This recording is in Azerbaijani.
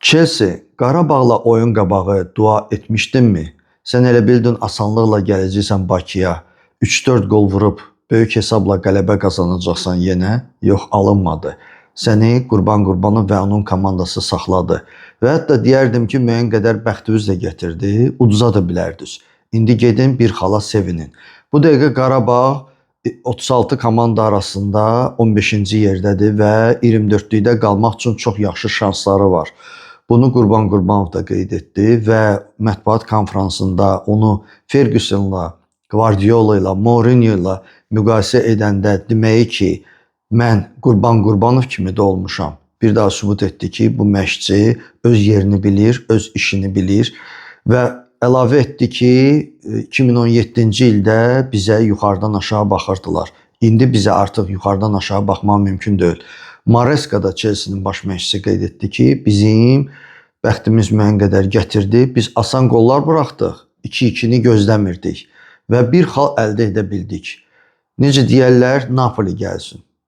Chelsea, Qarabağla oyun qabağı dua etmişdinmi? Sən elə bildin asanlıqla gələcəksən Bakıya, 3-4 qol vurub böyük hesabla qələbə qazanacaqsan yenə? Yox, alınmadı. Səni Qurban Qurbanov və onun komandası saxladı. Və hətta deyərdim ki, müəyyən qədər bəxtiniz də gətirdi, uduza da bilərdiniz. İndi gedin bir xala sevinin. Bu dəqiqə Qarabağ 36 komanda arasında 15-ci yerdədir və 24-lükdə qalmaq üçün çox yaxşı şansları var. Bunu Qurban Qurbanov da qeyd etdi və mətbuat konfransında onu Fergusonla, Guardiola ilə, Mourinho ilə müqayisə edəndə deməyi ki, mən Qurban Qurbanov kimi də olmuşam. Bir daha sübut etdi ki, bu məşqçi öz yerini bilir, öz işini bilir və əlavə etdi ki, 2017-ci ildə bizə yuxarıdan aşağı baxırdılar. İndi bizə artıq yuxarıdan aşağı baxmaq mümkün deyil. Maresca da Chelsea-nin baş məşqçisi qeyd etdi ki, bizim bəxtimiz müəyyən qədər gətirdi. Biz asan qollar buraxdıq, 2-2-ni gözləmirdik və bir xal əldə edə bildik. Necə deyərlər, Napoli gəlsin.